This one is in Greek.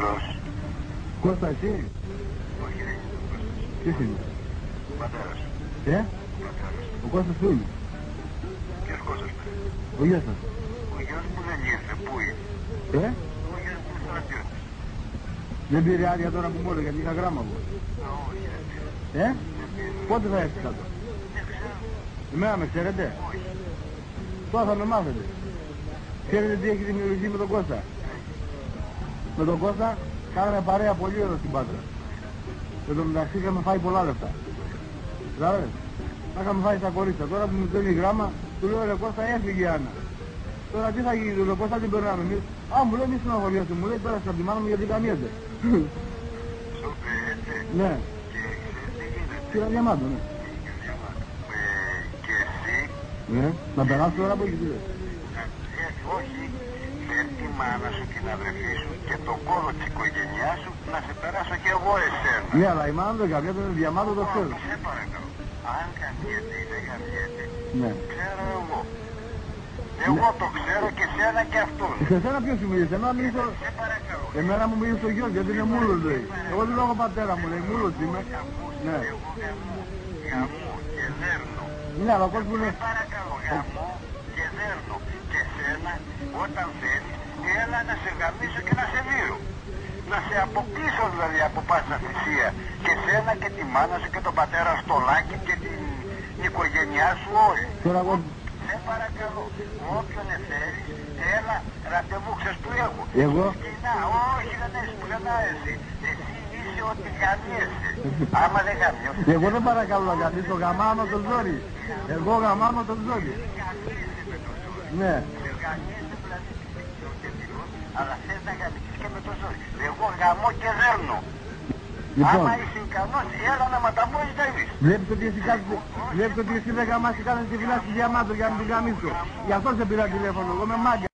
Πέτρος. Κώστα, εσύ? Όχι, δεν είναι ο Κώστας. Ποιος είναι? Ο πατέρας. Ο πατέρας. Ο Κώστας που είναι? Ποιος Κώστας παιδί? Ο γιος σας? Ο γιος μου δεν ήρθε. Πού είναι? Ο γιος μου είναι στρατιώτης. Δεν πήρε άδεια τώρα που μου έλεγε, γιατί είχα γράμμα μου. Όχι, δεν πήρε. Πότε θα έρθει κάτω? Δεν ξέρω. Εμένα με ξέρετε? Όχι. Τώρα θα με μάθετε. Ξέρετε τι έχει δημιουργηθεί με τον Κώστα? Με τον Κώστα κάναμε παρέα πολύ εδώ στην Πάτρα. Με τον μεταξύ είχαμε φάει πολλά λεφτά. Κατάλαβες? Είχαμε φάει στα κορίτσια. Τώρα που μου στέλνει γράμμα, του λέω ρε Κώστα, έφυγε η Άννα. Τώρα τι θα γίνει, του λέω Κώστα, την περνάμε εμείς. Α, μου λέει μη συναχωριέσαι, μου λέει πέρασε από τη μάνα μου γιατί καμιέται. Σούπε, έτσι. Ναι, Και ξέρεις τι γίνεται? πήρα διαμάντο, ναι. Και εσύ, Ναι, να περάσω τώρα από εκεί τι λες? όχι, φέρ' τη μάνα σου, την αδερφή σου και τον κόλλο της οικογένειάς σου να σε περάσω κι εγώ εσένα. Ναι, αλλά η μάνα δεν καμιέται, είναι διαμάντο, το ξέρω. Σε παρακαλώ. Αν καμιέται ή δεν καμιέται, Ναι. ξέρω εγώ. Εγώ το ξέρω και σένα και αυτούς. Σε σένα ποιος σου μίλησε? Εμένα μίλησε... Σε παρακαλώ. Εμένα μου μίλησε ο γιος, γιατί είναι μούλος λέει. Εγώ δεν έχω πατέρα μου λέει, μούλος είμαι. Ναι. Εγώ γαμώ και δέρνω. Ναι, αλλά ο κόσμος είναι... Σε παρακαλώ, γαμώ και δέρνω. Και σένα, όταν θέλεις, έλα να σε γαμίσω και να σε δείρω. Να σε αποκλείσω δηλαδή από πάσα θυσία. Και σένα και τη μάνα σου και τον πατέρα Στολάκη και την οικογένειά σου όλοι. Τώρα εγώ... Σε παρακαλώ, όποιον εφέρεις, έλα, ραντεβού, ξέρεις που έχω. Εγώ? Σκηνά, όχι δεν έχεις πουθενά εσύ. Εσύ είσαι ότι γαμιέσαι. Άμα δεν γαμιώσαι. Εγώ δεν παρακαλώ να καθίσω, γαμάνω το ζόρι. Εγώ γαμάνω το ζόρι. Γαμιέσαι με το ζόρι. Ναι. Γαμιέσαι δηλαδή αλλά θες να γαμίσεις και με το ζόρι. Εγώ γαμώ και δέρνω. Λοιπόν, Άμα είσαι ικανός, έλα να ματαμώσεις να δεις. βλέπεις ότι εσύ δεν γαμάς και κάνεις τη φυλάση διαμάντων για να την γαμίσω. Γι' αυτό σε πήρα τηλέφωνο, εγώ είμαι μάγκα.